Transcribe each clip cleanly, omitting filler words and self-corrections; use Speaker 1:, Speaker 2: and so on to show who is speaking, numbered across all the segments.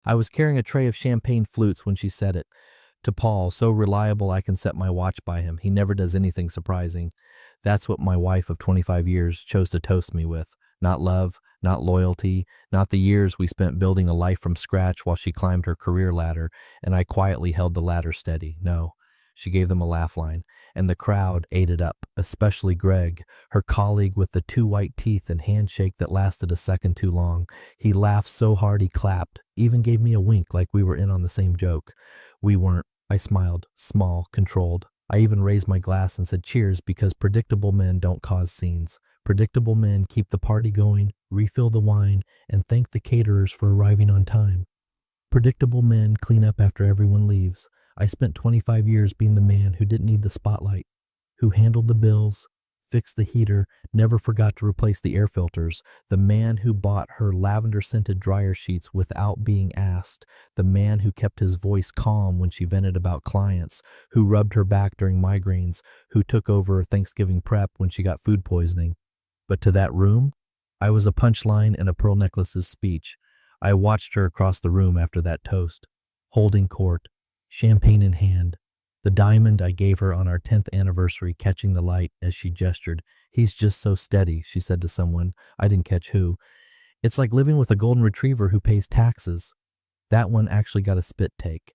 Speaker 1: I was carrying a tray of champagne flutes when she said it. To Paul, so reliable I can set my watch by him. He never does anything surprising. That's what my wife of 25 years chose to toast me with. Not love, not loyalty, not the years we spent building a life from scratch while she climbed her career ladder and I quietly held the ladder steady. No. She gave them a laugh line, and the crowd ate it up, especially Greg, her colleague with the two white teeth and handshake that lasted a second too long. He laughed so hard he clapped, even gave me a wink like we were in on the same joke. We weren't. I smiled, small, controlled. I even raised my glass and said cheers because predictable men don't cause scenes. Predictable men keep the party going, refill the wine, and thank the caterers for arriving on time. Predictable men clean up after everyone leaves. I spent 25 years being the man who didn't need the spotlight, who handled the bills, fixed the heater, never forgot to replace the air filters, the man who bought her lavender-scented dryer sheets without being asked, the man who kept his voice calm when she vented about clients, who rubbed her back during migraines, who took over Thanksgiving prep when she got food poisoning. But to that room, I was a punchline in a Pearl Necklace's speech. I watched her across the room after that toast, holding court, champagne in hand, the diamond I gave her on our 10th anniversary catching the light as she gestured. He's just so steady, she said to someone. I didn't catch who. It's like living with a golden retriever who pays taxes. That one actually got a spit take.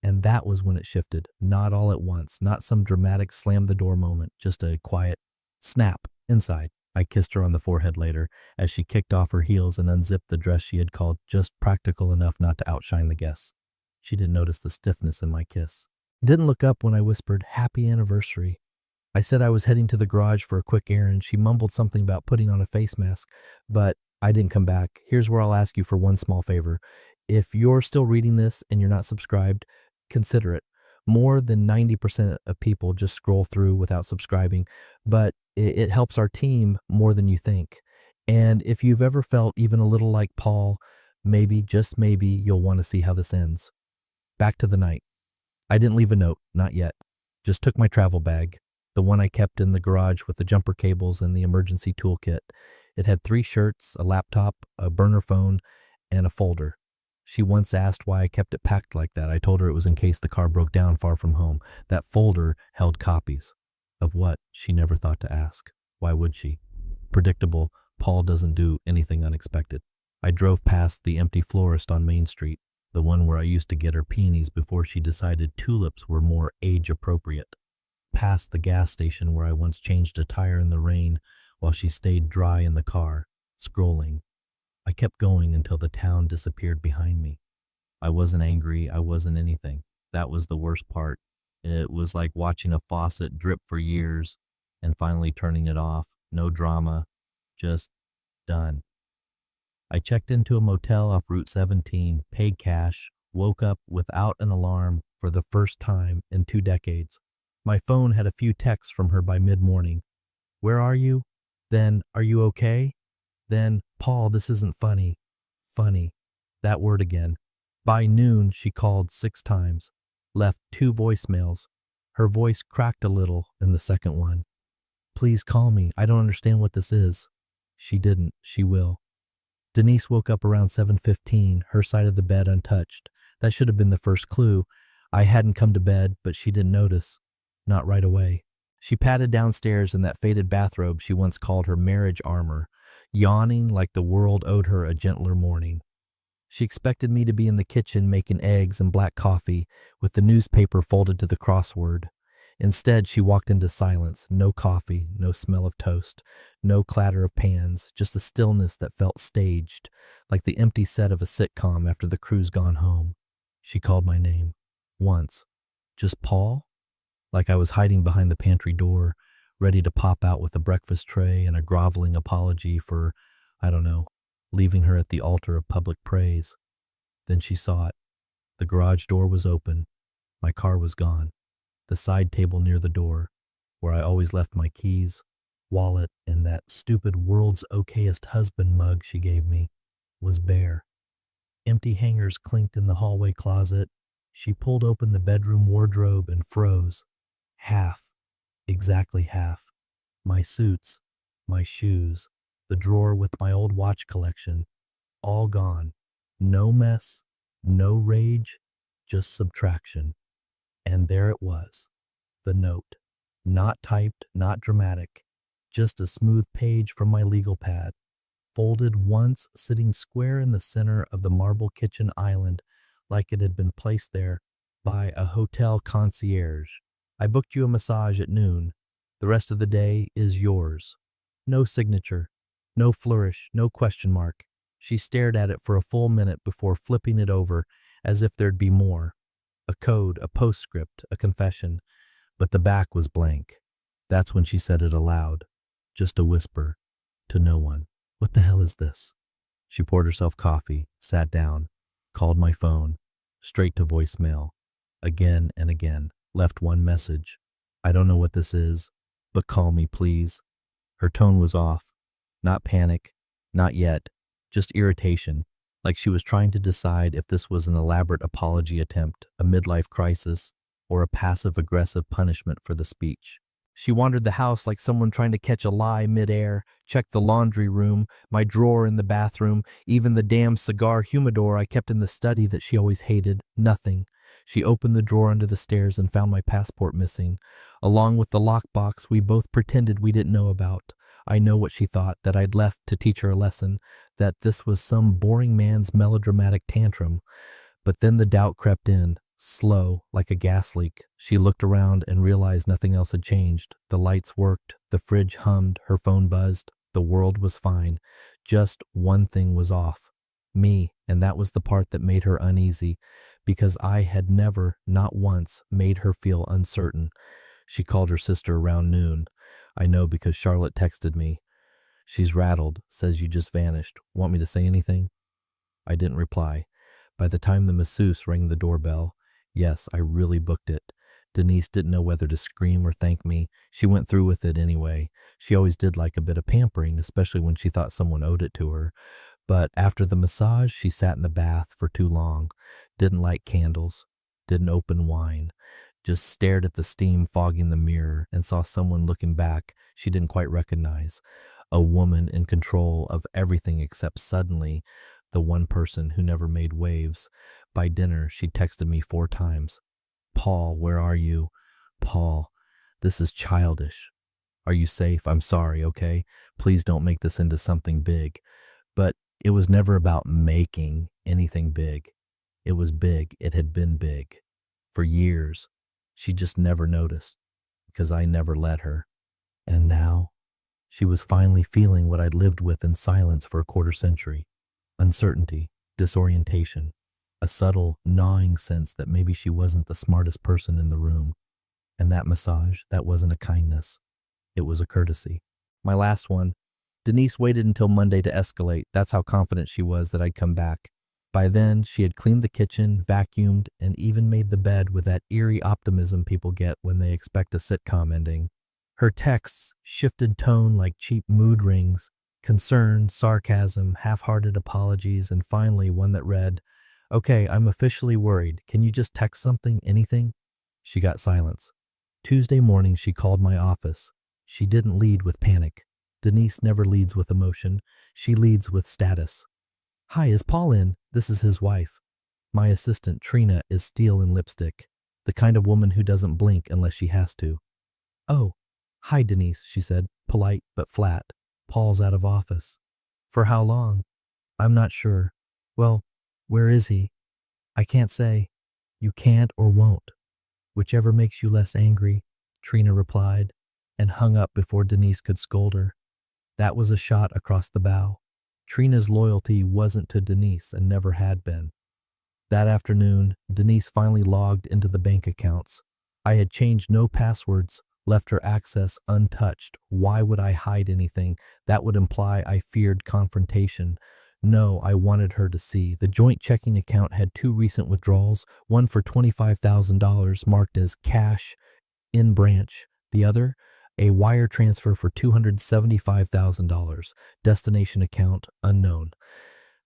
Speaker 1: And that was when it shifted. Not all at once, not some dramatic slam the door moment, just a quiet snap inside. I kissed her on the forehead later as she kicked off her heels and unzipped the dress she had called just practical enough not to outshine the guests. She didn't notice the stiffness in my kiss. Didn't look up when I whispered, "Happy anniversary." I said I was heading to the garage for a quick errand. She mumbled something about putting on a face mask, but I didn't come back. Here's where I'll ask you for one small favor. If you're still reading this and you're not subscribed, consider it. More than 90% of people just scroll through without subscribing, but it helps our team more than you think. And if you've ever felt even a little like Paul, maybe, just maybe, you'll want to see how this ends. Back to the night. I didn't leave a note, not yet. Just took my travel bag, the one I kept in the garage with the jumper cables and the emergency toolkit. It had 3 shirts, a laptop, a burner phone, and a folder. She once asked why I kept it packed like that. I told her it was in case the car broke down far from home. That folder held copies. Of what? She never thought to ask. Why would she? Predictable, Paul doesn't do anything unexpected. I drove past the empty florist on Main Street, the one where I used to get her peonies before she decided tulips were more age-appropriate. Past the gas station where I once changed a tire in the rain while she stayed dry in the car, scrolling. I kept going until the town disappeared behind me. I wasn't angry, I wasn't anything. That was the worst part. It was like watching a faucet drip for years and finally turning it off. No drama, just done. I checked into a motel off Route 17, paid cash, woke up without an alarm for the first time in 2 decades. My phone had a few texts from her by mid-morning. Where are you? Then, are you okay? Then, Paul, this isn't funny. Funny. That word again. By noon, she called 6 times, left 2 voicemails. Her voice cracked a little in the second one. Please call me. I don't understand what this is. She didn't. She will. Denise woke up around 7:15, her side of the bed untouched. That should have been the first clue. I hadn't come to bed, but she didn't notice. Not right away. She padded downstairs in that faded bathrobe she once called her marriage armor, yawning like the world owed her a gentler morning. She expected me to be in the kitchen making eggs and black coffee with the newspaper folded to the crossword. Instead, she walked into silence. No coffee, no smell of toast, no clatter of pans, just a stillness that felt staged, like the empty set of a sitcom after the crew's gone home. She called my name. Once. Just Paul? Like I was hiding behind the pantry door, ready to pop out with a breakfast tray and a groveling apology for, I don't know, leaving her at the altar of public praise. Then she saw it. The garage door was open. My car was gone. The side table near the door, where I always left my keys, wallet, and that stupid world's okayest husband mug she gave me, was bare. Empty hangers clinked in the hallway closet. She pulled open the bedroom wardrobe and froze. Half. Exactly half. My suits, my shoes, the drawer with my old watch collection, all gone. No mess, No rage, just subtraction. And there it was, the note. Not typed, not dramatic, just a smooth page from my legal pad, folded once, sitting square in the center of the marble kitchen island like it had been placed there by a hotel concierge. I booked you a massage at noon. The rest of the day is yours. No signature, no flourish, no question mark. She stared at it for a full minute before flipping it over as if there'd be more. A code, a postscript, a confession. But the back was blank. That's when she said it aloud, just a whisper, to no one. What the hell is this? She poured herself coffee, sat down, called my phone, straight to voicemail, again and again, left one message. I don't know what this is, but call me, please. Her tone was off. Not panic, not yet, just irritation, like she was trying to decide if this was an elaborate apology attempt, a midlife crisis, or a passive-aggressive punishment for the speech. She wandered the house like someone trying to catch a lie midair, checked the laundry room, my drawer in the bathroom, even the damn cigar humidor I kept in the study that she always hated. Nothing. She opened the drawer under the stairs and found my passport missing, along with the lockbox we both pretended we didn't know about. I know what she thought, that I'd left to teach her a lesson, that this was some boring man's melodramatic tantrum. But then the doubt crept in. Slow, like a gas leak. She looked around and realized nothing else had changed. The lights worked, the fridge hummed, her phone buzzed. The world was fine. Just one thing was off. Me, and that was the part that made her uneasy, because I had never, not once, made her feel uncertain. She called her sister around noon. I know because Charlotte texted me. She's rattled, says you just vanished. Want me to say anything? I didn't reply. By the time the masseuse rang the doorbell, yes, I really booked it. Denise didn't know whether to scream or thank me. She went through with it anyway. She always did like a bit of pampering, especially when she thought someone owed it to her. But after the massage, she sat in the bath for too long. Didn't light candles. Didn't open wine. Just stared at the steam fogging the mirror and saw someone looking back she didn't quite recognize. A woman in control of everything except suddenly the one person who never made waves. By dinner, she texted me 4 times. Paul, where are you? Paul, this is childish. Are you safe? I'm sorry, okay? Please don't make this into something big. But it was never about making anything big. It was big. It had been big. For years. She just never noticed, because I never let her. And now, she was finally feeling what I'd lived with in silence for a quarter century. Uncertainty, disorientation, a subtle, gnawing sense that maybe she wasn't the smartest person in the room. And that massage, that wasn't a kindness. It was a courtesy. My last one. Denise waited until Monday to escalate. That's how confident she was that I'd come back. By then, she had cleaned the kitchen, vacuumed, and even made the bed with that eerie optimism people get when they expect a sitcom ending. Her texts shifted tone like cheap mood rings. Concern, sarcasm, half-hearted apologies, and finally one that read, "Okay, I'm officially worried. Can you just text something, anything?" She got silence. Tuesday morning, she called my office. She didn't lead with panic. Denise never leads with emotion. She leads with status. "Hi, is Paul in? This is his wife. My assistant, Trina, is steel in lipstick. The kind of woman who doesn't blink unless she has to." "Oh, hi, Denise," she said, polite but flat. "Paul's out of office." "For how long?" "I'm not sure." "Well, where is he?" "I can't say." "You can't or won't. Whichever makes you less angry," Trina replied, and hung up before Denise could scold her. That was a shot across the bow. Trina's loyalty wasn't to Denise and never had been. That afternoon, Denise finally logged into the bank accounts. I had changed no passwords, left her access untouched. Why would I hide anything? That would imply I feared confrontation. No, I wanted her to see. The joint checking account had 2 recent withdrawals, one for $25,000 marked as cash in branch, the other a wire transfer for $275,000, destination account unknown.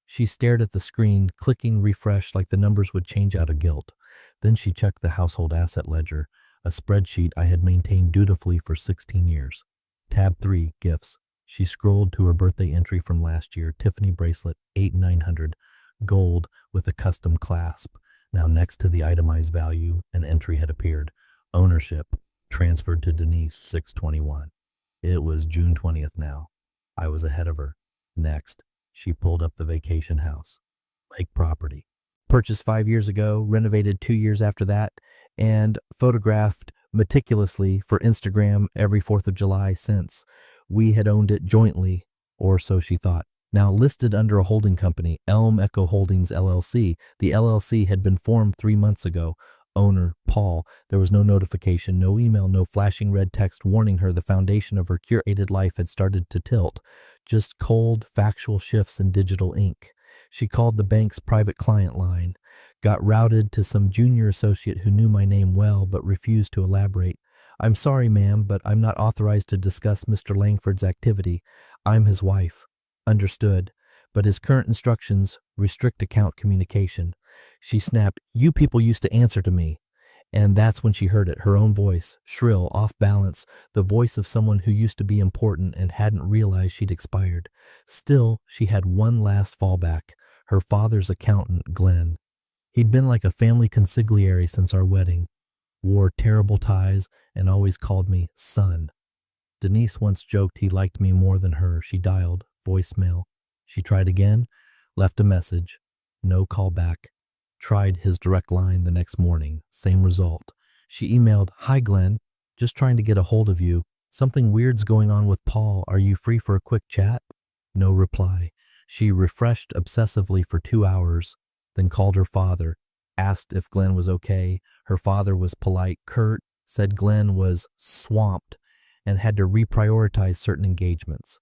Speaker 1: She stared at the screen, clicking refresh like the numbers would change out of guilt. Then she checked the household asset ledger, a spreadsheet I had maintained dutifully for 16 years. Tab 3, gifts. She scrolled to her birthday entry from last year, Tiffany bracelet, $8,900. gold with a custom clasp. Now next to the itemized value, an entry had appeared. Ownership, transferred to Denise 621. It was June 20th now. I was ahead of her. Next, she pulled up the vacation house. Lake property. Purchased 5 years ago, renovated 2 years after that, and photographed meticulously for Instagram every 4th of July since. We had owned it jointly, or so she thought. Now listed under a holding company, Elm Echo Holdings LLC. The LLC had been formed 3 months ago. Owner, Paul. There was no notification, no email, no flashing red text warning her the foundation of her curated life had started to tilt. Just cold, factual shifts in digital ink. She called the bank's private client line, got routed to some junior associate who knew my name well but refused to elaborate. I'm sorry, ma'am, but I'm not authorized to discuss Mr. Langford's activity. I'm his wife. Understood. But his current instructions restrict account communication. She snapped, you people used to answer to me. And that's when she heard it, her own voice, shrill, off balance, the voice of someone who used to be important and hadn't realized she'd expired. Still, she had one last fallback, her father's accountant, Glenn. He'd been like a family consigliere since our wedding, wore terrible ties, and always called me son. Denise once joked he liked me more than her. She dialed, voicemail. She tried again, left a message, no call back. Tried his direct line the next morning, same result. She emailed, hi Glenn, just trying to get a hold of you. Something weird's going on with Paul. Are you free for a quick chat? No reply. She refreshed obsessively for 2 hours, then called her father, asked if Glenn was okay. Her father was polite, curt, said Glenn was swamped and had to reprioritize certain engagements.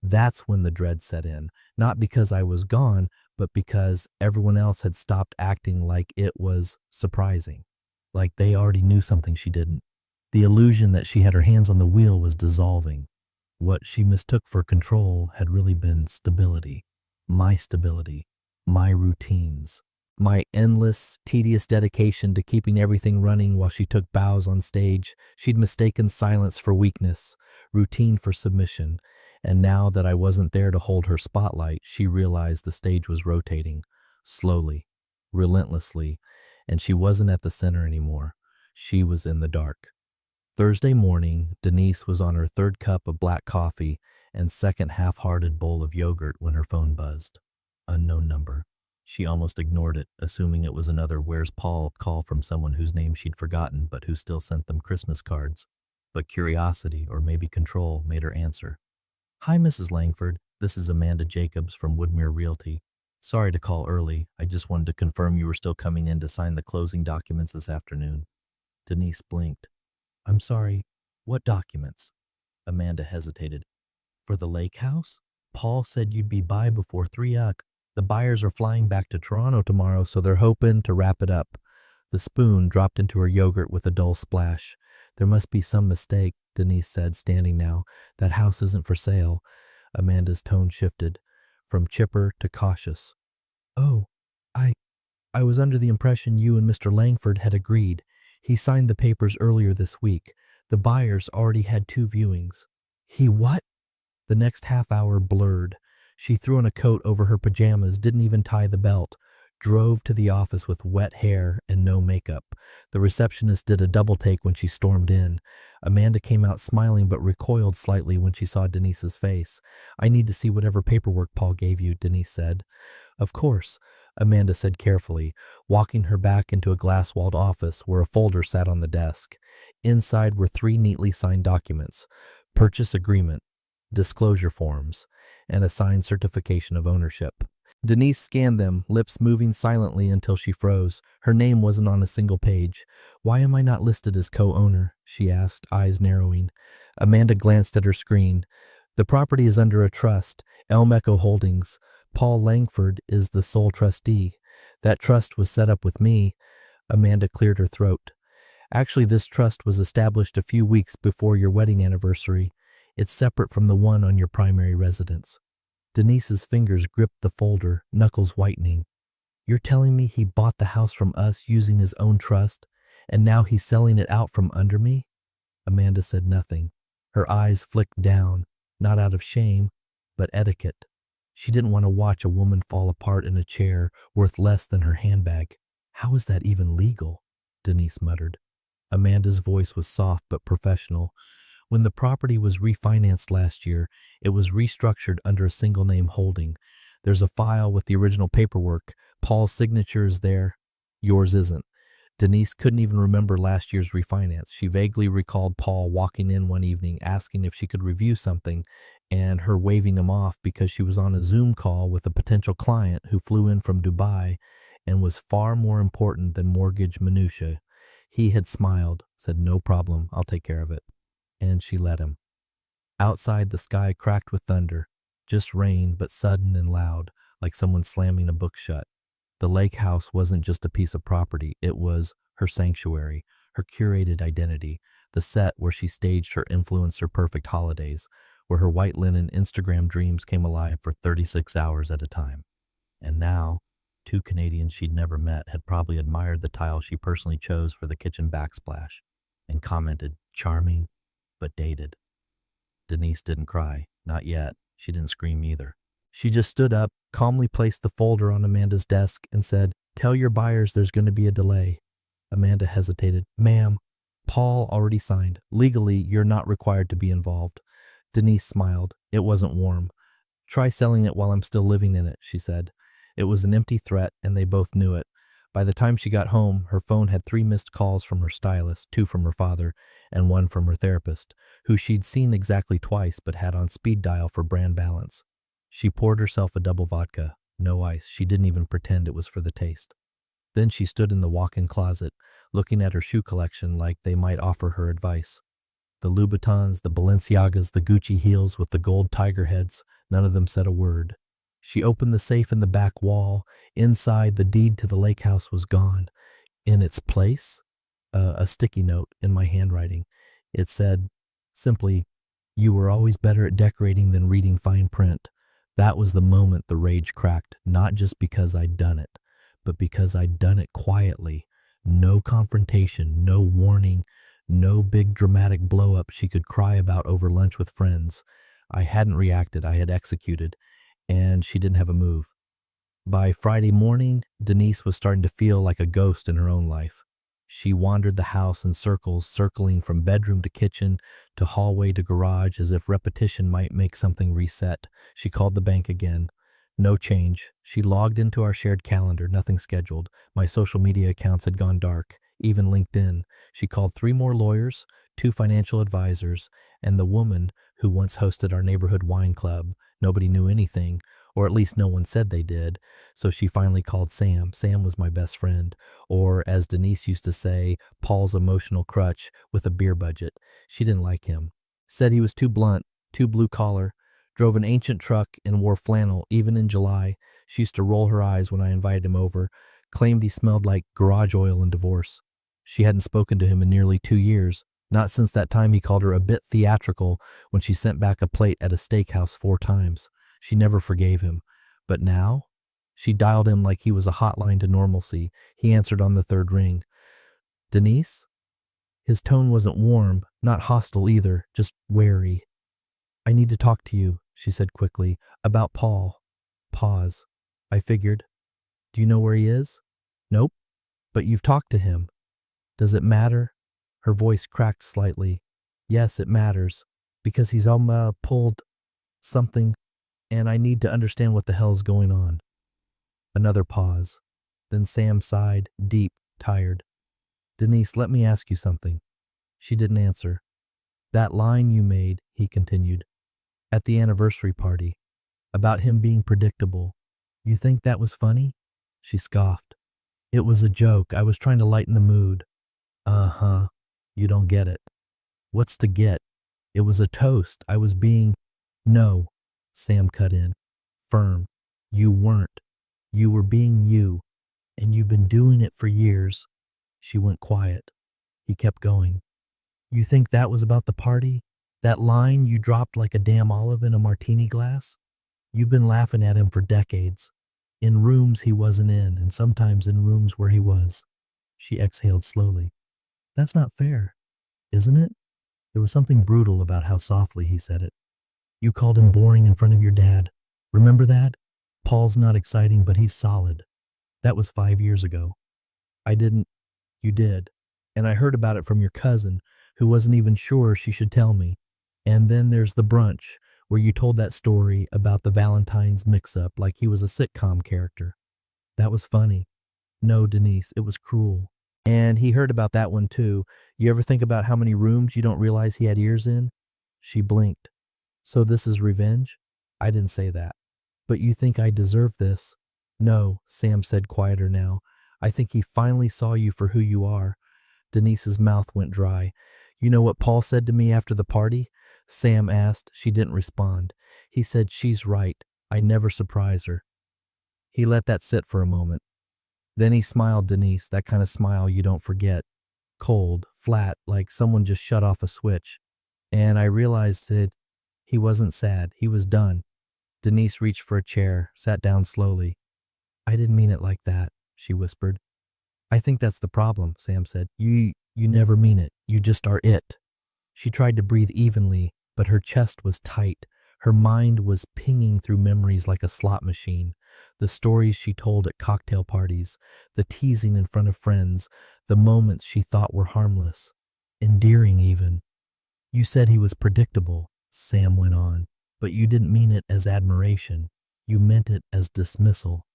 Speaker 1: That's when the dread set in, not because I was gone, but because everyone else had stopped acting like it was surprising, like they already knew something she didn't. The illusion that she had her hands on the wheel was dissolving. What she mistook for control had really been stability, my routines, my endless, tedious dedication to keeping everything running while she took bows on stage. She'd mistaken silence for weakness, routine for submission. And now that I wasn't there to hold her spotlight, she realized the stage was rotating, slowly, relentlessly, and she wasn't at the center anymore. She was in the dark. Thursday morning, Denise was on her 3rd cup of black coffee and 2nd half-hearted bowl of yogurt when her phone buzzed. Unknown number. She almost ignored it, assuming it was another "Where's Paul?" call from someone whose name she'd forgotten but who still sent them Christmas cards. But curiosity, or maybe control, made her answer. Hi, Mrs. Langford. This is Amanda Jacobs from Woodmere Realty. Sorry to call early. I just wanted to confirm you were still coming in to sign the closing documents this afternoon. Denise blinked. I'm sorry. What documents? Amanda hesitated. For the lake house? Paul said you'd be by before 3 o'clock. The buyers are flying back to Toronto tomorrow, so they're hoping to wrap it up. The spoon dropped into her yogurt with a dull splash. There must be some mistake, Denise said, standing now. That house isn't for sale. Amanda's tone shifted, from chipper to cautious. Oh, I was under the impression you and Mr. Langford had agreed. He signed the papers earlier this week. The buyers already had 2 viewings. He what? The next half hour blurred. She threw on a coat over her pajamas, didn't even tie the belt, drove to the office with wet hair and no makeup. The receptionist did a double take when she stormed in. Amanda came out smiling but recoiled slightly when she saw Denise's face. I need to see whatever paperwork Paul gave you, Denise said. Of course, Amanda said carefully, walking her back into a glass-walled office where a folder sat on the desk. Inside were 3 neatly signed documents: purchase agreement, disclosure forms, and a signed certification of ownership. Denise scanned them, lips moving silently until she froze. Her name wasn't on a single page. Why am I not listed as co-owner? She asked, eyes narrowing. Amanda glanced at her screen. The property is under a trust, Elm Echo Holdings. Paul Langford is the sole trustee. That trust was set up with me. Amanda cleared her throat. Actually, this trust was established a few weeks before your wedding anniversary. It's separate from the one on your primary residence. Denise's fingers gripped the folder, knuckles whitening. You're telling me he bought the house from us using his own trust, and now he's selling it out from under me? Amanda said nothing. Her eyes flicked down, not out of shame, but etiquette. She didn't want to watch a woman fall apart in a chair worth less than her handbag. How is that even legal? Denise muttered. Amanda's voice was soft but professional. When the property was refinanced last year, it was restructured under a single name holding. There's a file with the original paperwork. Paul's signature is there. Yours isn't. Denise couldn't even remember last year's refinance. She vaguely recalled Paul walking in one evening asking if she could review something and her waving him off because she was on a Zoom call with a potential client who flew in from Dubai and was far more important than mortgage minutiae. He had smiled, said, "No problem, I'll take care of it." And she let him. Outside, the sky cracked with thunder. Just rain, but sudden and loud, like someone slamming a book shut. The lake house wasn't just a piece of property. It was her sanctuary, her curated identity, the set where she staged her influencer-perfect holidays, where her white linen Instagram dreams came alive for 36 hours at a time. And now, two Canadians she'd never met had probably admired the tile she personally chose for the kitchen backsplash and commented, "Charming, but dated." Denise didn't cry. Not yet. She didn't scream either. She just stood up, calmly placed the folder on Amanda's desk, and said, "Tell your buyers there's going to be a delay." Amanda hesitated. "Ma'am, Paul already signed. Legally, you're not required to be involved." Denise smiled. It wasn't warm. "Try selling it while I'm still living in it," she said. It was an empty threat, and they both knew it. By the time she got home, her phone had 3 missed calls from her stylist, 2 from her father, and 1 from her therapist, who she'd seen exactly twice but had on speed dial for brand balance. She poured herself a double vodka, no ice. She didn't even pretend it was for the taste. Then she stood in the walk-in closet, looking at her shoe collection like they might offer her advice. The Louboutins, the Balenciagas, the Gucci heels with the gold tiger heads, none of them said a word. She opened the safe in the back wall. Inside, the deed to the lake house was gone. In its place, a sticky note in my handwriting. It said, simply, "You were always better at decorating than reading fine print." That was the moment the rage cracked, not just because I'd done it, but because I'd done it quietly. No confrontation, no warning, no big dramatic blow-up she could cry about over lunch with friends. I hadn't reacted, I had executed, and she didn't have a move. By Friday morning, Denise was starting to feel like a ghost in her own life. She wandered the house in circles, circling from bedroom to kitchen to hallway to garage as if repetition might make something reset. She called the bank again. No change. She logged into our shared calendar, nothing scheduled. My social media accounts had gone dark, even LinkedIn. She called 3 more lawyers, 2 financial advisors, and the woman who once hosted our neighborhood wine club. Nobody knew anything, or at least no one said they did, so she finally called Sam. Sam was my best friend, or as Denise used to say, Paul's emotional crutch with a beer budget. She didn't like him. Said he was too blunt, too blue-collar, drove an ancient truck and wore flannel even in July. She used to roll her eyes when I invited him over, claimed he smelled like garage oil and divorce. She hadn't spoken to him in nearly 2 years, not since that time he called her a bit theatrical when she sent back a plate at a steakhouse 4 times. She never forgave him. But now? She dialed him like he was a hotline to normalcy. He answered on the 3rd ring. "Denise?" His tone wasn't warm, not hostile either, just wary. "I need to talk to you," she said quickly, "about Paul." Pause. I figured. "Do you know where he is?" "Nope." "But you've talked to him." "Does it matter?" Her voice cracked slightly. "Yes, it matters. Because he's pulled something, and I need to understand what the hell's going on." Another pause. Then Sam sighed, deep, tired. "Denise, let me ask you something." She didn't answer. "That line you made," he continued, "at the anniversary party, about him being predictable, you think that was funny?" She scoffed. "It was a joke. I was trying to lighten the mood." "Uh-huh. You don't get it." "What's to get? It was a toast. I was being—" "No," Sam cut in, firm. "You weren't. You were being you, and you've been doing it for years." She went quiet. He kept going. "You think that was about the party? That line you dropped like a damn olive in a martini glass? You've been laughing at him for decades. In rooms he wasn't in, and sometimes in rooms where he was." She exhaled slowly. "That's not fair, isn't it?" There was something brutal about how softly he said it. "You called him boring in front of your dad,
Speaker 2: Remember that? Paul's not exciting, but he's solid. That was 5 years ago.
Speaker 1: I didn't. You did. And I heard about it from your cousin, who wasn't even sure she should tell me. And then there's the brunch, where you told that story about the Valentine's mix-up like he was a sitcom character. That was funny. No, Denise, it was cruel. And he heard about that one too. You ever think about how many rooms you don't realize he had ears in? She blinked. So this is revenge? I didn't say that. But you think I deserve this? No, Sam said quieter now. I think he finally saw you for who you are. Denise's mouth went dry. You know what Paul said to me after the party? Sam asked. She didn't respond. He said, she's right. I never surprise her. He let that sit for a moment. Then he smiled, Denise, that kind of smile you don't forget. Cold, flat, like someone just shut off a switch. And I realized that he wasn't sad. He was done. Denise reached for a chair, sat down slowly. I didn't mean it like that, she whispered. I think that's the problem, Sam said. You never mean it. You just are it. She tried to breathe evenly, but her chest was tight. Her mind was pinging through memories like a slot machine. The stories she told at cocktail parties, the teasing in front of friends, the moments she thought were harmless, endearing even. You said he was predictable, Sam went on, but you didn't mean it as admiration. You meant it as dismissal.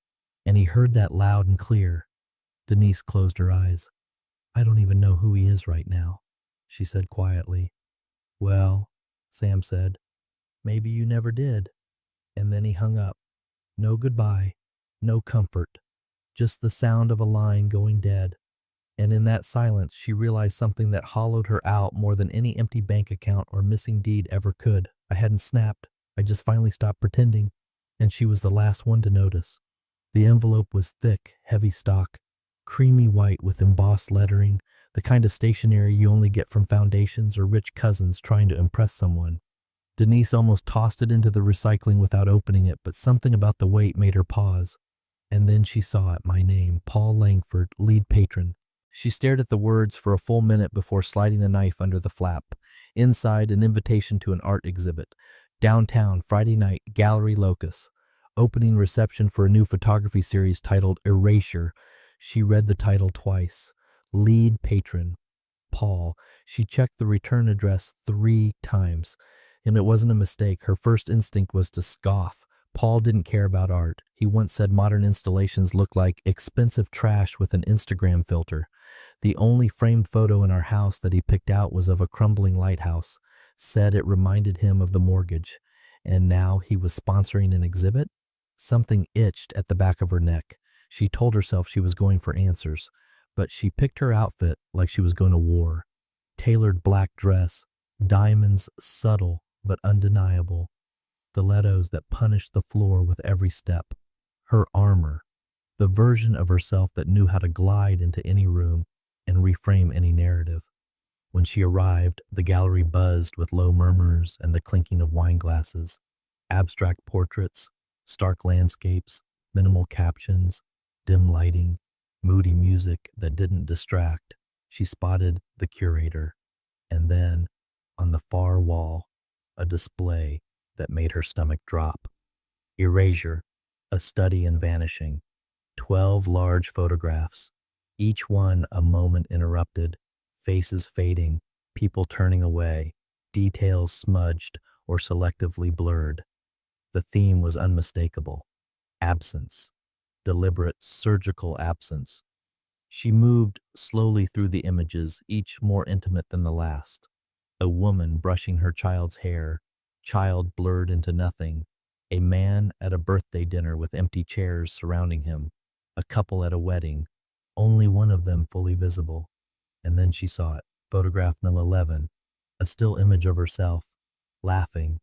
Speaker 1: And he heard that loud and clear. Denise closed her eyes. I don't even know who he is right now, she said quietly. Well, Sam said, maybe you never did. And then he hung up. No goodbye, no comfort, just the sound of a line going dead. And in that silence, she realized something that hollowed her out more than any empty bank account or missing deed ever could. I hadn't snapped. I just finally stopped pretending, and she was the last one to notice. The envelope was thick, heavy stock, creamy white with embossed lettering, the kind of stationery you only get from foundations or rich cousins trying to impress someone. Denise almost tossed it into the recycling without opening it, but something about the weight made her pause. And then she saw it, my name, Paul Langford, lead patron. She stared at the words for a full minute before sliding a knife under the flap. Inside, an invitation to an art exhibit. Downtown, Friday night, Gallery Locus. Opening reception for a new photography series titled Erasure. She read the title twice. Lead patron, Paul. She checked the return address 3 times. And it wasn't a mistake. Her first instinct was to scoff. Paul didn't care about art. He once said modern installations look like expensive trash with an Instagram filter. The only framed photo in our house that he picked out was of a crumbling lighthouse. Said it reminded him of the mortgage. And now he was sponsoring an exhibit? Something itched at the back of her neck. She told herself she was going for answers, but she picked her outfit like she was going to war. Tailored black dress, diamonds subtle but undeniable, stilettos that punished the floor with every step. Her armor, the version of herself that knew how to glide into any room and reframe any narrative. When she arrived, the gallery buzzed with low murmurs and the clinking of wine glasses. Abstract portraits, stark landscapes, minimal captions, dim lighting, moody music that didn't distract. She spotted the curator. And then, on the far wall, a display that made her stomach drop. Erasure, a study in vanishing. 12 large photographs, each one a moment interrupted, faces fading, people turning away, details smudged or selectively blurred. The theme was unmistakable. Absence. Deliberate, surgical absence. She moved slowly through the images, each more intimate than the last. A woman brushing her child's hair, child blurred into nothing. A man at a birthday dinner with empty chairs surrounding him. A couple at a wedding, only one of them fully visible. And then she saw it, photograph number 11, a still image of herself, laughing.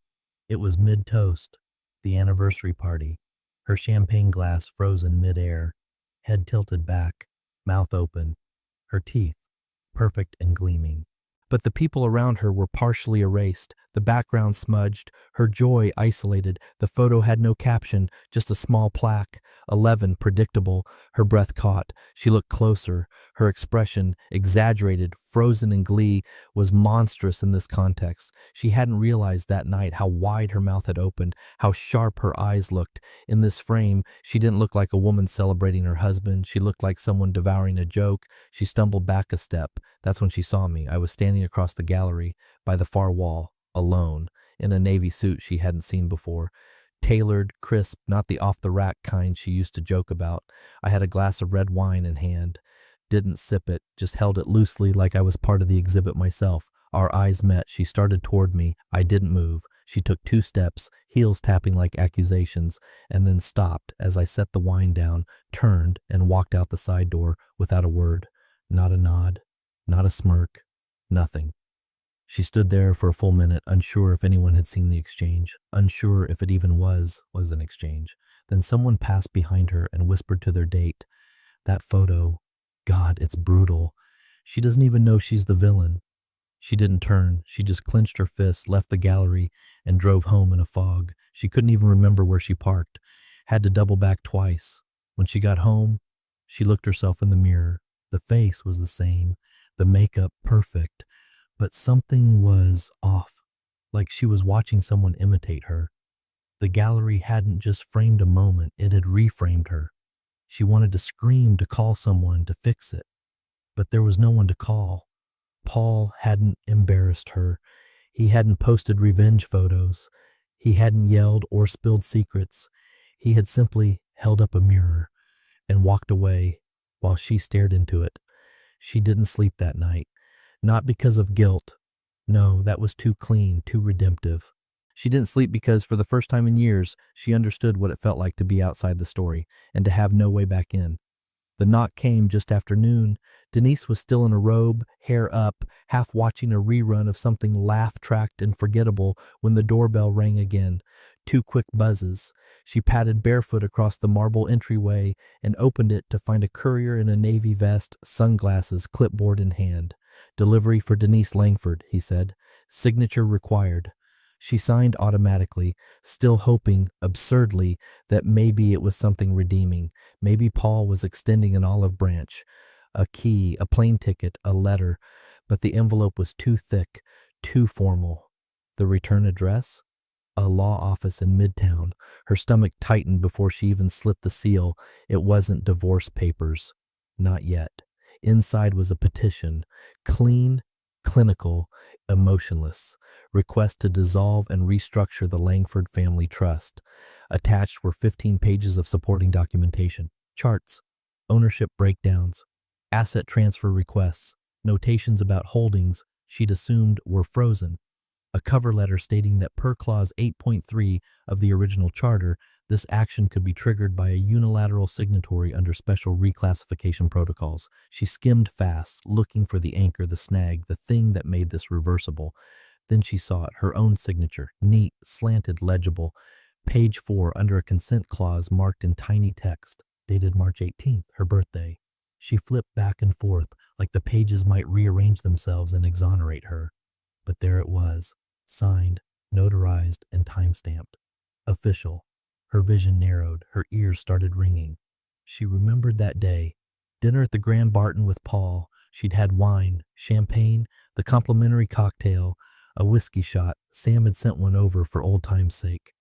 Speaker 1: It was mid-toast, the anniversary party, her champagne glass frozen mid-air, head tilted back, mouth open, her teeth perfect and gleaming. But the people around her were partially erased. The background smudged, her joy isolated. The photo had no caption, just a small plaque. 11, predictable. Her breath caught. She looked closer. Her expression, exaggerated, frozen in glee, was monstrous in this context. She hadn't realized that night how wide her mouth had opened, how sharp her eyes looked. In this frame, she didn't look like a woman celebrating her husband. She looked like someone devouring a joke. She stumbled back a step. That's when she saw me. I was standing across the gallery by the far wall, alone, in a navy suit she hadn't seen before. Tailored, crisp, not the off-the-rack kind she used to joke about. I had a glass of red wine in hand. Didn't sip it, just held it loosely like I was part of the exhibit myself. Our eyes met. She started toward me. I didn't move. She took 2 steps, heels tapping like accusations, and then stopped as I set the wine down, turned, and walked out the side door without a word. Not a nod, not a smirk, nothing. She stood there for a full minute, unsure if anyone had seen the exchange, unsure if it even was an exchange. Then someone passed behind her and whispered to their date. That photo, God, it's brutal. She doesn't even know she's the villain. She didn't turn. She just clenched her fists, left the gallery, and drove home in a fog. She couldn't even remember where she parked. Had to double back twice. When she got home, she looked herself in the mirror. The face was the same, the makeup perfect, but something was off, like she was watching someone imitate her. The gallery hadn't just framed a moment, it had reframed her. She wanted to scream, to call someone, to fix it, but there was no one to call. Paul hadn't embarrassed her. He hadn't posted revenge photos. He hadn't yelled or spilled secrets. He had simply held up a mirror and walked away while she stared into it. She didn't sleep that night. Not because of guilt. No, that was too clean, too redemptive. She didn't sleep because, for the first time in years, she understood what it felt like to be outside the story and to have no way back in. The knock came just after noon. Denise was still in a robe, hair up, half watching a rerun of something laugh-tracked and forgettable when the doorbell rang again. 2 quick buzzes. She padded barefoot across the marble entryway and opened it to find a courier in a navy vest, sunglasses, clipboard in hand. "Delivery for Denise Langford," he said. "Signature required." She signed automatically, still hoping, absurdly, that maybe it was something redeeming. Maybe Paul was extending an olive branch, a key, a plane ticket, a letter. But the envelope was too thick, too formal. The return address? A law office in Midtown. Her stomach tightened before she even slit the seal. It wasn't divorce papers. Not yet. Inside was a petition. Clean, clinical, emotionless. Request to dissolve and restructure the Langford Family Trust. Attached were 15 pages of supporting documentation, charts, ownership breakdowns, asset transfer requests, notations about holdings she'd assumed were frozen, a cover letter stating that per Clause 8.3 of the original charter, this action could be triggered by a unilateral signatory under special reclassification protocols. She skimmed fast, looking for the anchor, the snag, the thing that made this reversible. Then she saw it, her own signature, neat, slanted, legible. Page 4, under a consent clause marked in tiny text, dated March 18th, her birthday. She flipped back and forth, like the pages might rearrange themselves and exonerate her. But there it was, signed, notarized, and time-stamped. Official. Her vision narrowed, her ears started ringing. She remembered that day. Dinner at the Grand Barton with Paul. She'd had wine, champagne, the complimentary cocktail, a whiskey shot. Sam had sent one over for old time's sake.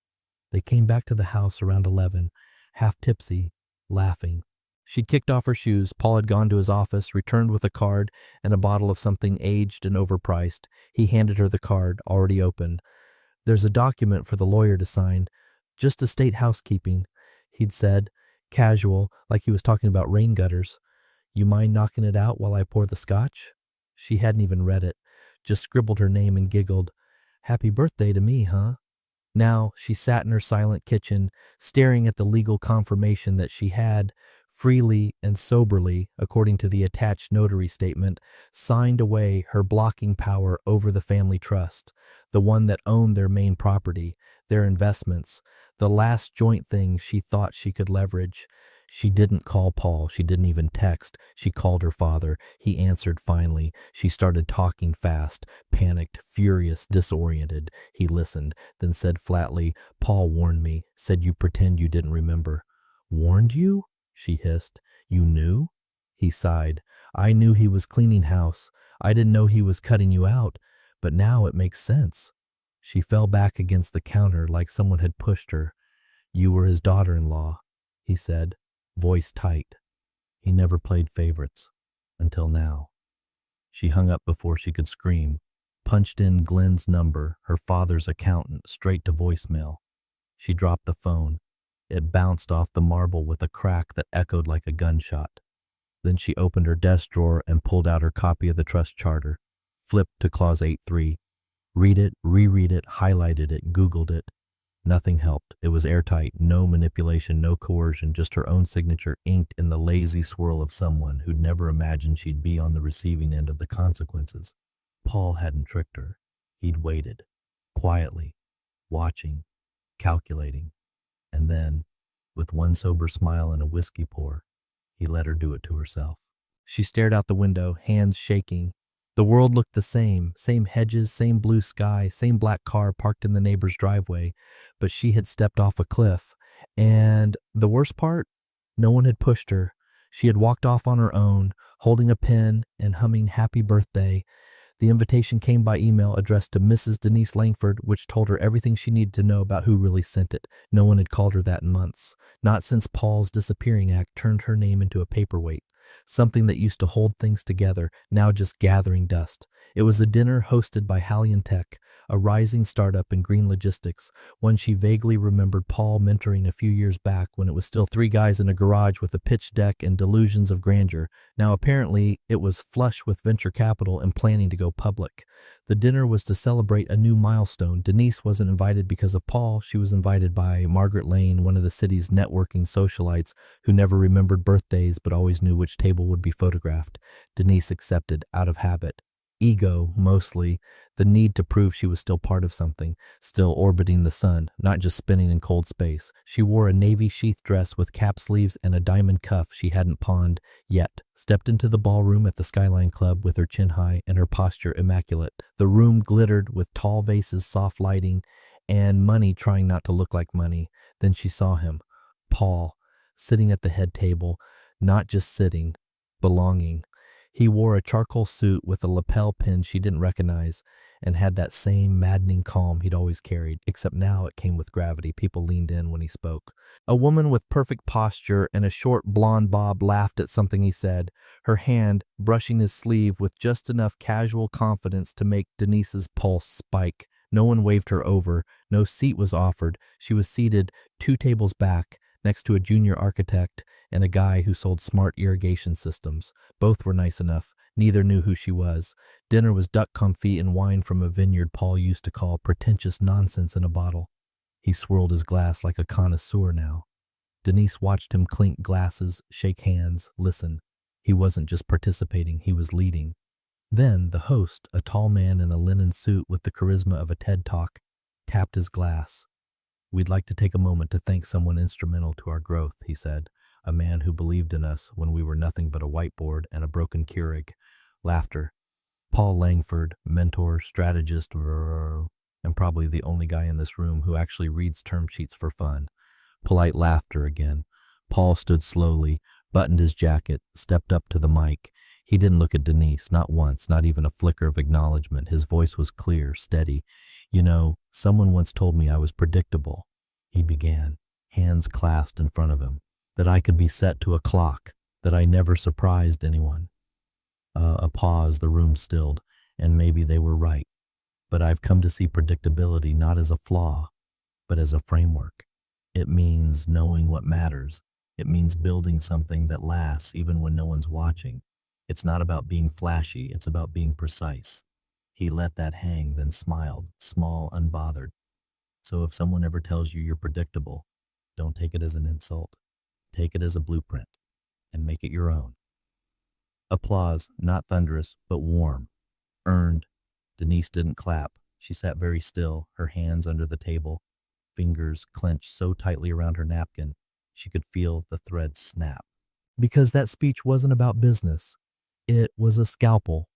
Speaker 1: They came back to the house around 11, half tipsy, laughing. She'd kicked off her shoes. Paul had gone to his office, returned with a card and a bottle of something aged and overpriced. He handed her the card, already opened. "There's a document for the lawyer to sign. Just estate housekeeping," he'd said, casual, like he was talking about rain gutters. "You mind knocking it out while I pour the scotch?" She hadn't even read it, just scribbled her name and giggled. "Happy birthday to me, huh?" Now she sat in her silent kitchen, staring at the legal confirmation that she had, freely and soberly, according to the attached notary statement, signed away her blocking power over the family trust, the one that owned their main property, their investments, the last joint thing she thought she could leverage. She didn't call Paul. She didn't even text. She called her father. He answered finally. She started talking fast, panicked, furious, disoriented. He listened, then said flatly, "Paul warned me, said you pretend you didn't remember." "Warned you?" she hissed. "You knew?" He sighed. "I knew he was cleaning house. I didn't know he was cutting you out, but now it makes sense." She fell back against the counter like someone had pushed her. "You were his daughter-in-law," he said, voice tight. "He never played favorites. Until now." She hung up before she could scream, punched in Glenn's number, her father's accountant, straight to voicemail. She dropped the phone. It bounced off the marble with a crack that echoed like a gunshot. Then she opened her desk drawer and pulled out her copy of the trust charter, flipped to clause 8.3. Read it, reread it, highlighted it, Googled it. Nothing helped. It was airtight, no manipulation, no coercion, just her own signature inked in the lazy swirl of someone who'd never imagined she'd be on the receiving end of the consequences. Paul hadn't tricked her. He'd waited, quietly, watching, calculating, and then, with one sober smile and a whiskey pour, he let her do it to herself. She stared out the window, hands shaking. The world looked the same hedges, same blue sky, same black car parked in the neighbor's driveway, but she had stepped off a cliff. And the worst part, no one had pushed her. She had walked off on her own, holding a pen and humming "Happy Birthday." The invitation came by email addressed to Mrs. Denise Langford, which told her everything she needed to know about who really sent it. No one had called her that in months. Not since Paul's disappearing act turned her name into a paperweight. Something that used to hold things together, now just gathering dust. It was a dinner hosted by Halion Tech, a rising startup in green logistics, one she vaguely remembered Paul mentoring a few years back when it was still 3 guys in a garage with a pitch deck and delusions of grandeur. Now apparently it was flush with venture capital and planning to go public. The dinner was to celebrate a new milestone. Denise wasn't invited because of Paul. She was invited by Margaret Lane, one of the city's networking socialites who never remembered birthdays but always knew which table would be photographed. Denise accepted out of habit. Ego, mostly, the need to prove she was still part of something, still orbiting the sun, not just spinning in cold space. She wore a navy sheath dress with cap sleeves and a diamond cuff she hadn't pawned yet, stepped into the ballroom at the Skyline Club with her chin high and her posture immaculate. The room glittered with tall vases, soft lighting, and money trying not to look like money. Then she saw him, Paul, sitting at the head table, not just sitting, belonging. He wore a charcoal suit with a lapel pin she didn't recognize and had that same maddening calm he'd always carried, except now it came with gravity. People leaned in when he spoke. A woman with perfect posture and a short blonde bob laughed at something he said, her hand brushing his sleeve with just enough casual confidence to make Denise's pulse spike. No one waved her over. No seat was offered. She was seated 2 tables back, next to a junior architect and a guy who sold smart irrigation systems. Both were nice enough. Neither knew who she was. Dinner was duck confit and wine from a vineyard Paul used to call pretentious nonsense in a bottle. He swirled his glass like a connoisseur now. Denise watched him clink glasses, shake hands, listen. He wasn't just participating, he was leading. Then the host, a tall man in a linen suit with the charisma of a TED Talk, tapped his glass. "We'd like to take a moment to thank someone instrumental to our growth," he said. "A man who believed in us when we were nothing but a whiteboard and a broken Keurig." Laughter. Paul Langford, mentor, strategist, and probably the only guy in this room who actually reads term sheets for fun. Polite laughter again. Paul stood slowly, buttoned his jacket, stepped up to the mic. He didn't look at Denise, not once, not even a flicker of acknowledgement. His voice was clear, steady. "You know, someone once told me I was predictable," he began, hands clasped in front of him, "that I could be set to a clock, that I never surprised anyone." A pause, the room stilled, and maybe they were right. But I've come to see predictability not as a flaw, but as a framework. It means knowing what matters. It means building something that lasts even when no one's watching. It's not about being flashy, it's about being precise. He let that hang, then smiled, small, unbothered. So if someone ever tells you you're predictable, don't take it as an insult. Take it as a blueprint, and make it your own. Applause, not thunderous, but warm. Earned. Denise didn't clap. She sat very still, her hands under the table, fingers clenched so tightly around her napkin,
Speaker 2: She could feel the thread snap.
Speaker 1: Because that speech wasn't about business. It was a scalpel.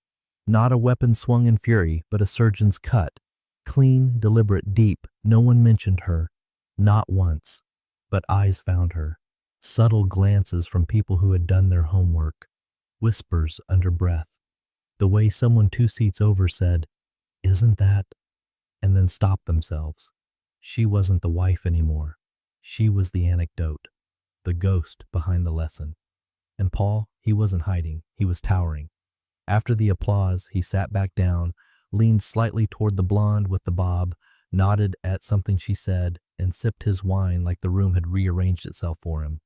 Speaker 1: Not a weapon swung in fury, but a surgeon's cut. Clean, deliberate, deep. No one mentioned her. Not once. But eyes found her. Subtle glances from people who had done their homework. Whispers under breath. The way someone 2 seats over said, "Isn't that?" and then stopped themselves. She wasn't the wife anymore. She was the anecdote, the ghost behind the lesson. And Paul, he wasn't hiding. He was towering. After the applause, he sat back down, leaned slightly toward the blonde with the bob, nodded at something she said, and sipped his wine like the room had rearranged itself for him.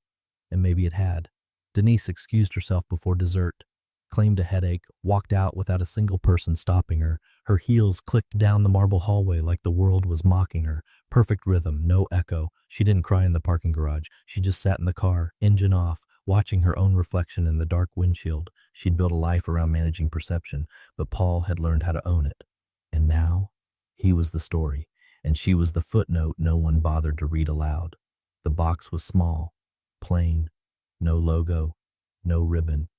Speaker 1: And maybe it had. Denise excused herself before dessert, claimed a headache, walked out without a single person stopping her. Her heels clicked down the marble hallway like the world was mocking her. Perfect rhythm, no echo. She didn't cry in the parking garage. She just sat in the car, engine off, watching her own reflection in the dark windshield. She'd built a life around managing perception, but Paul had learned how to own it. And now, he was the story, and she was the footnote no one bothered to read aloud. The box was small, plain, no logo, no ribbon,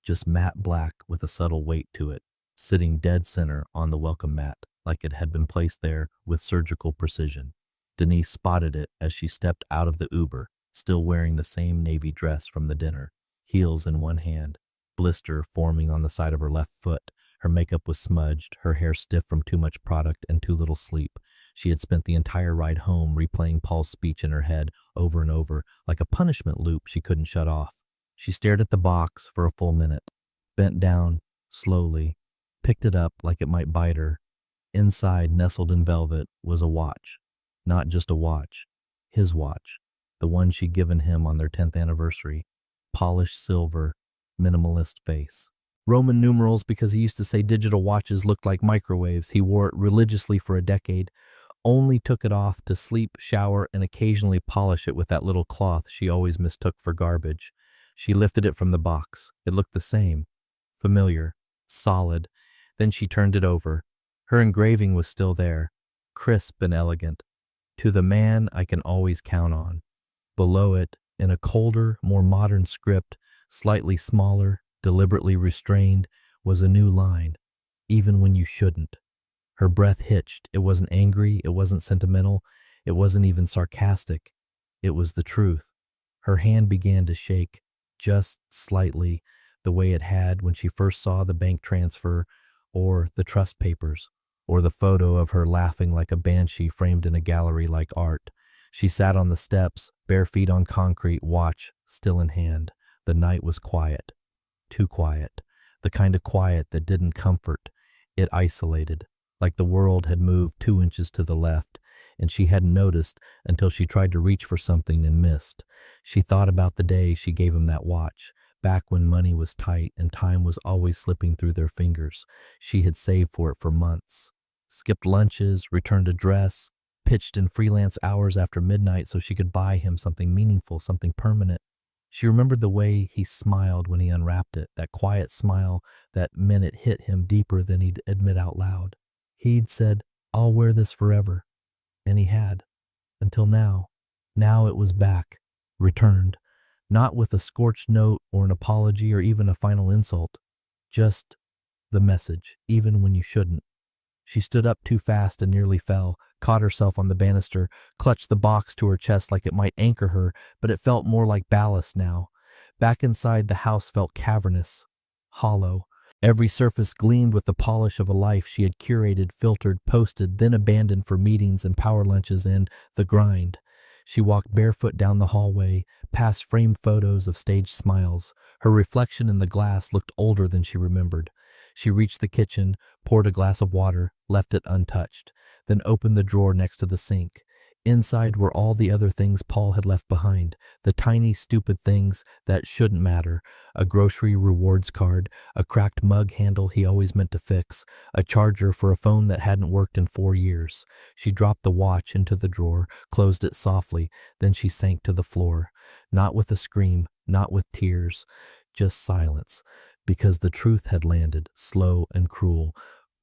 Speaker 1: just matte black with a subtle weight to it, sitting dead center on the welcome mat, like it had been placed there with surgical precision. Denise spotted it as she stepped out of the Uber, still wearing the same navy dress from the dinner, heels in one hand, blister forming on the side of her left foot. Her makeup was smudged, her hair stiff from too much product and too little sleep. She had spent the entire ride home replaying Paul's speech in her head over and over, like a punishment loop she couldn't shut off. She stared at the box for a full minute, bent down, slowly, picked it up like it might bite her. Inside, nestled in velvet, was a watch. Not just a watch, his watch, the one she'd given him on their 10th anniversary. Polished silver, minimalist face. Roman numerals because he used to say digital watches looked like microwaves. He wore it religiously for a decade, only took it off to sleep, shower, and occasionally polish it with that little cloth she always mistook for garbage. She lifted it from the box. It looked the same. Familiar. Solid. Then she turned it over. Her engraving was still there. Crisp and elegant. To the man I can always count on. Below it, in a colder, more modern script, slightly smaller, deliberately restrained, was a new line. Even when you shouldn't. Her breath hitched. It wasn't angry. It wasn't sentimental. It wasn't even sarcastic. It was the truth. Her hand began to shake. Just slightly, the way it had when she first saw the bank transfer, or the trust papers, or the photo of her laughing like a banshee framed in a gallery like art. She sat on the steps, bare feet on concrete, watch still in hand. The night was quiet. Too quiet. The kind of quiet that didn't comfort. It isolated, like the world had moved 2 inches to the left, and she hadn't noticed until she tried to reach for something and missed. She thought about the day she gave him that watch, back when money was tight and time was always slipping through their fingers. She had saved for it for months. Skipped lunches, returned a dress, pitched in freelance hours after midnight so she could buy him something meaningful, something permanent. She remembered the way he smiled when he unwrapped it, that quiet smile that meant it hit him deeper than he'd admit out loud. He'd said, "I'll wear this forever." And he had. Until now. Now it was back. Returned. Not with a scorched note or an apology or even a final insult. Just the message, even when you shouldn't. She stood up too fast and nearly fell, caught herself on the banister, clutched the box to her chest like it might anchor her, but it felt more like ballast now. Back inside, the house felt cavernous, hollow. Every surface gleamed with the polish of a life she had curated, filtered, posted, then abandoned for meetings and power lunches and the grind. She walked barefoot down the hallway, past framed photos of staged smiles. Her reflection in the glass looked older than she remembered. She reached the kitchen, poured a glass of water, left it untouched, then opened the drawer next to the sink. Inside were all the other things Paul had left behind, the tiny, stupid things that shouldn't matter, a grocery rewards card, a cracked mug handle he always meant to fix, a charger for a phone that hadn't worked in 4 years. She dropped the watch into the drawer, closed it softly, then she sank to the floor. Not with a scream, not with tears, just silence, because the truth had landed, slow and cruel.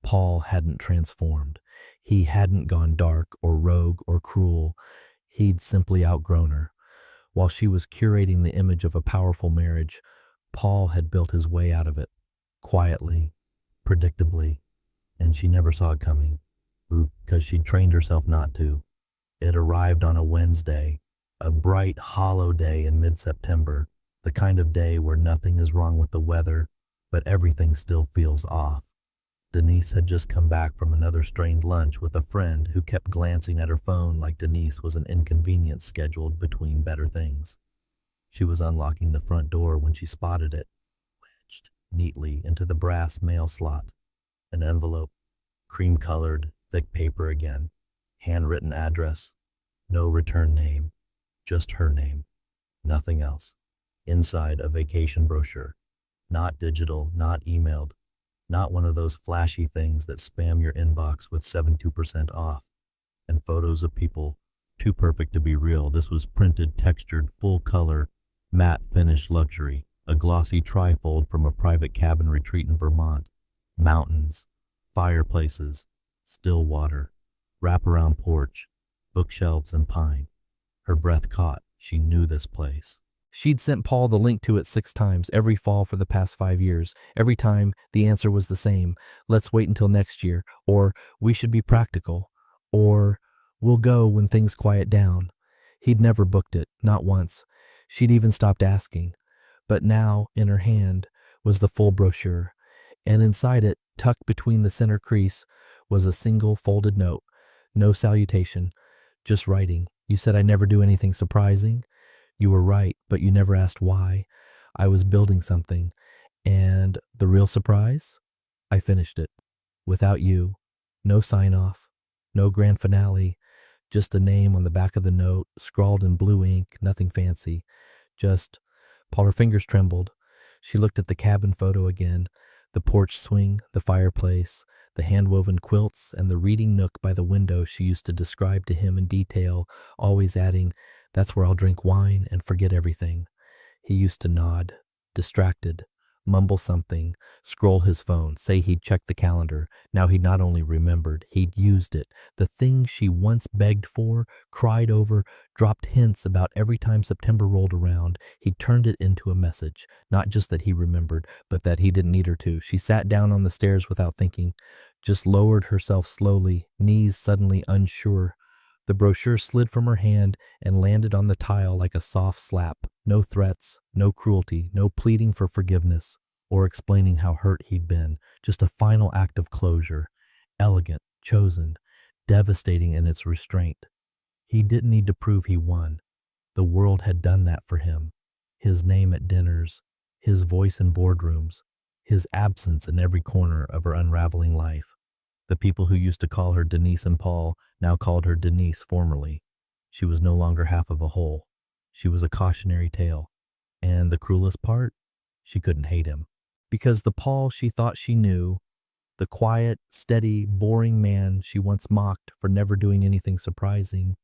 Speaker 1: Paul hadn't transformed. He hadn't gone dark or rogue or cruel. He'd simply outgrown her. While she was curating the image of a powerful marriage, Paul had built his way out of it, quietly, predictably, and she never saw it coming, because she'd trained herself not to. It arrived on a Wednesday, a bright, hollow day in mid-September, the kind of day where nothing is wrong with the weather, but everything still feels off. Denise had just come back from another strained lunch with a friend who kept glancing at her phone like Denise was an inconvenience scheduled between better things. She was unlocking the front door when she spotted it, wedged neatly into the brass mail slot. An envelope, cream-colored, thick paper again, handwritten address, no return name, just her name, nothing else. Inside, a vacation brochure, not digital, not emailed, not one of those flashy things that spam your inbox with 72% off, and photos of people too perfect to be real. This was printed, textured, full-color, matte finish luxury, a glossy trifold from a private cabin retreat in Vermont. Mountains, fireplaces, still water, wraparound porch, bookshelves and pine. Her breath caught. She knew this place. She'd sent Paul the link to it 6 times every fall for the past 5 years. Every time, the answer was the same. Let's wait until next year. Or, we should be practical. Or, we'll go when things quiet down. He'd never booked it, not once. She'd even stopped asking. But now, in her hand, was the full brochure. And inside it, tucked between the center crease, was a single folded note. No salutation, just writing. You said I never do anything surprising. You were right, but you never asked why. I was building something. And the real surprise? I finished it. Without you. No sign-off. No grand finale. Just a name on the back of the note, scrawled in blue ink, nothing fancy. Just, Paul, her fingers trembled. She looked at the cabin photo again. The porch swing, the fireplace, the hand-woven quilts, and the reading nook by the window she used to describe to him in detail, always adding, "That's where I'll drink wine and forget everything." He used to nod, distracted, mumble something, scroll his phone, say he'd checked the calendar. Now he not only remembered, he'd used it. The thing she once begged for, cried over, dropped hints about every time September rolled around. He turned it into a message. Not just that he remembered, but that he didn't need her to. She sat down on the stairs without thinking, just lowered herself slowly, knees suddenly unsure. The brochure slid from her hand and landed on the tile like a soft slap. No threats, no cruelty, no pleading for forgiveness or explaining how hurt he'd been. Just a final act of closure. Elegant, chosen, devastating in its restraint. He didn't need to prove he won. The world had done that for him. His name at dinners, his voice in boardrooms, his absence in every corner of her unraveling life. The people who used to call her Denise and Paul now called her Denise formerly. She was no longer half of a whole. She was a cautionary tale. And the cruelest part? She couldn't hate him. Because the Paul she thought she knew, the quiet, steady, boring man she once mocked for never doing anything surprising,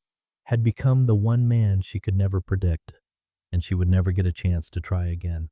Speaker 1: had become the one man she could never predict, and she would never get a chance to try again.